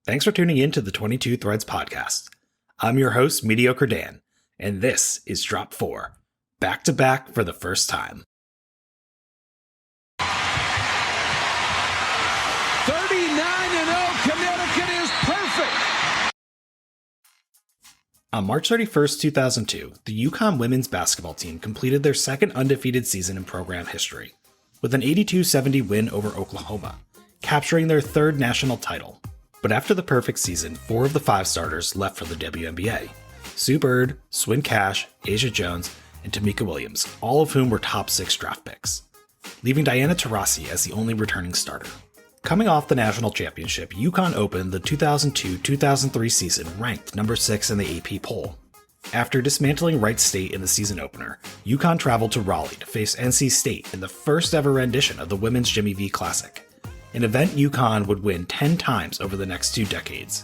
Thanks for tuning in to the 22 Threads podcast. I'm your host, Mediocre Dan, and this is Drop 4, back-to-back for the first time. 39-0, Connecticut is perfect! On March 31st, 2002, the UConn women's basketball team completed their second undefeated season in program history, with an 82-70 win over Oklahoma, capturing their third national title. But after the perfect season, 4 of the 5 starters left for the WNBA. Sue Bird, Swin Cash, Asia Jones, and Tamika Williams, all of whom were top 6 draft picks, leaving Diana Taurasi as the only returning starter. Coming off the national championship, UConn opened the 2002-2003 season ranked number 6 in the AP poll. After dismantling Wright State in the season opener, UConn traveled to Raleigh to face NC State in the first ever rendition of the Women's Jimmy V Classic, an event UConn would win 10 times over the next 2 decades.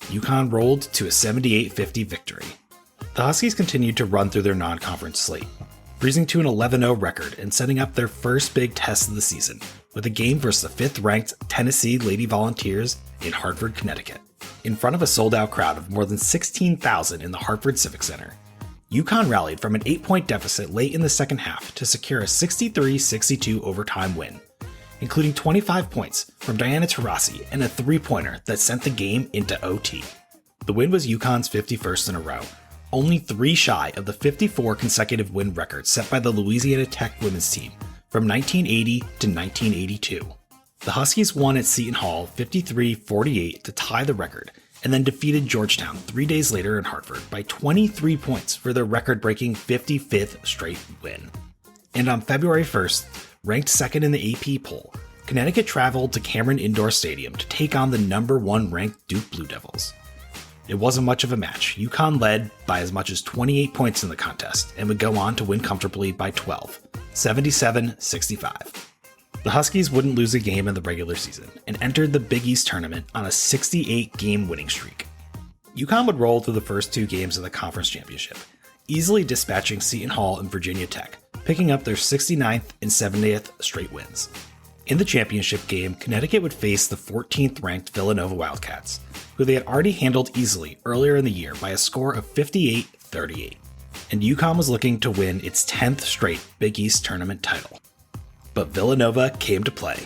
UConn rolled to a 78-50 victory. The Huskies continued to run through their non-conference slate, breezing to an 11-0 record and setting up their first big test of the season with a game versus the 5th-ranked Tennessee Lady Volunteers in Hartford, Connecticut. In front of a sold-out crowd of more than 16,000 in the Hartford Civic Center, UConn rallied from an 8-point deficit late in the second half to secure a 63-62 overtime win, including 25 points from Diana Taurasi and a 3-pointer that sent the game into OT. The win was UConn's 51st in a row, only 3 shy of the 54 consecutive win record set by the Louisiana Tech women's team from 1980 to 1982. The Huskies won at Seton Hall 53-48 to tie the record, and then defeated Georgetown 3 days later in Hartford by 23 points for their record-breaking 55th straight win. And on February 1st, ranked second in the AP poll, Connecticut traveled to Cameron Indoor Stadium to take on the number 1 ranked Duke Blue Devils. It wasn't much of a match. UConn led by as much as 28 points in the contest and would go on to win comfortably by 12, 77-65. The Huskies wouldn't lose a game in the regular season and entered the Big East tournament on a 68-game winning streak. UConn would roll through the first 2 games of the conference championship, easily dispatching Seton Hall and Virginia Tech, picking up their 69th and 70th straight wins. In the championship game, Connecticut would face the 14th-ranked Villanova Wildcats, who they had already handled easily earlier in the year by a score of 58-38. And UConn was looking to win its 10th straight Big East tournament title. But Villanova came to play.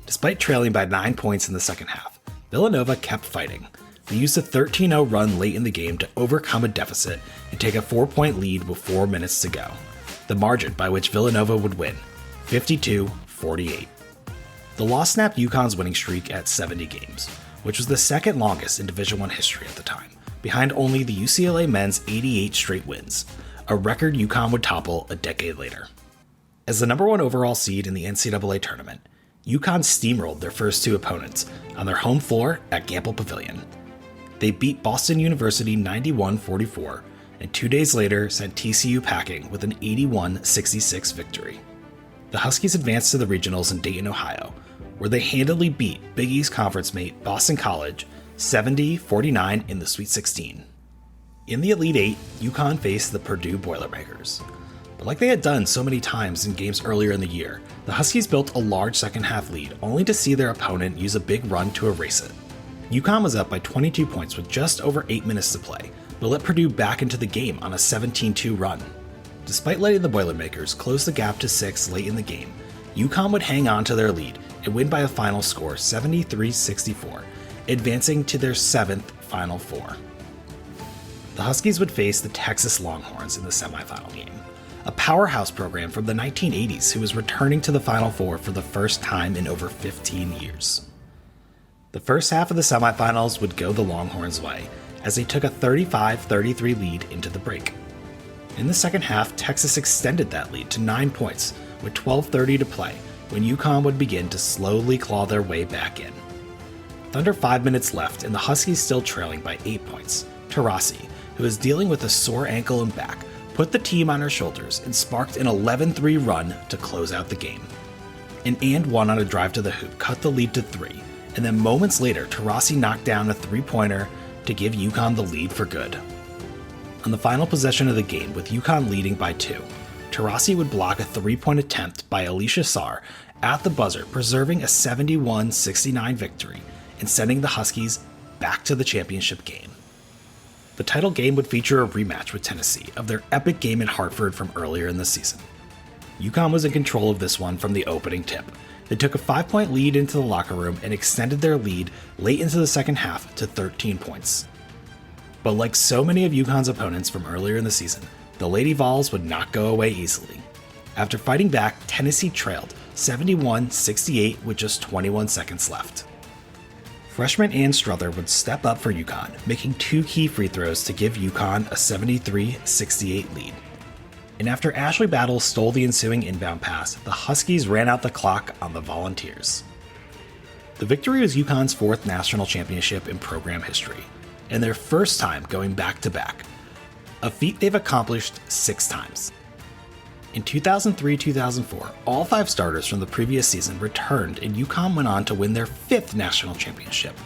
Despite trailing by 9 points in the second half, Villanova kept fighting. They used a 13-0 run late in the game to overcome a deficit and take a 4-point lead with 4 minutes to go, the margin by which Villanova would win, 52-48. The loss snapped UConn's winning streak at 70 games, which was the second longest in Division I history at the time, behind only the UCLA men's 88 straight wins, a record UConn would topple a decade later. As the number 1 overall seed in the NCAA tournament, UConn steamrolled their first 2 opponents on their home floor at Gampel Pavilion. They beat Boston University 91-44, and 2 days later sent TCU packing with an 81-66 victory. The Huskies advanced to the regionals in Dayton, Ohio, where they handily beat Big East Conference mate Boston College 70-49 in the Sweet 16. In the Elite 8, UConn faced the Purdue Boilermakers. But like they had done so many times in games earlier in the year, the Huskies built a large second-half lead only to see their opponent use a big run to erase it. UConn was up by 22 points with just over 8 minutes to play, but let Purdue back into the game on a 17-2 run. Despite letting the Boilermakers close the gap to 6 late in the game, UConn would hang on to their lead and win by a final score 73-64, advancing to their 7th Final Four. The Huskies would face the Texas Longhorns in the semifinal game, a powerhouse program from the 1980s who was returning to the Final Four for the first time in over 15 years. The first half of the semifinals would go the Longhorns' way, as they took a 35-33 lead into the break. In the second half, Texas extended that lead to 9 points with 12:30 to play when UConn would begin to slowly claw their way back in. With under 5 minutes left and the Huskies still trailing by 8 points, Taurasi, who was dealing with a sore ankle and back, put the team on her shoulders and sparked an 11-3 run to close out the game. An and one on a drive to the hoop cut the lead to 3, and then moments later, Taurasi knocked down a 3-pointer to give UConn the lead for good. On the final possession of the game, with UConn leading by 2, Taurasi would block a 3-point attempt by Alicia Sarr at the buzzer, preserving a 71-69 victory and sending the Huskies back to the championship game. The title game would feature a rematch with Tennessee of their epic game in Hartford from earlier in the season. UConn was in control of this one from the opening tip. They took a 5-point lead into the locker room and extended their lead late into the second half to 13 points. But like so many of UConn's opponents from earlier in the season, the Lady Vols would not go away easily. After fighting back, Tennessee trailed 71-68 with just 21 seconds left. Freshman Ann Struther would step up for UConn, making 2 key free throws to give UConn a 73-68 lead. And after Ashley Battle stole the ensuing inbound pass, the Huskies ran out the clock on the Volunteers. The victory was UConn's 4th national championship in program history, and their first time going back-to-back, a feat they've accomplished 6 times. In 2003-2004, all 5 starters from the previous season returned, and UConn went on to win their 5th national championship,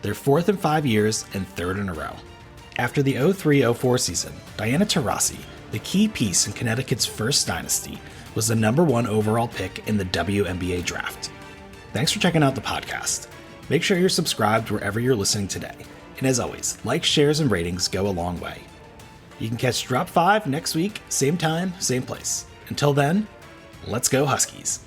their 4th in 5 years and 3rd in a row. After the 03-04 season, Diana Taurasi, the key piece in Connecticut's first dynasty, was the number 1 overall pick in the WNBA draft. Thanks for checking out the podcast. Make sure you're subscribed wherever you're listening today. And as always, likes, shares, and ratings go a long way. You can catch Drop 5 next week, same time, same place. Until then, let's go Huskies.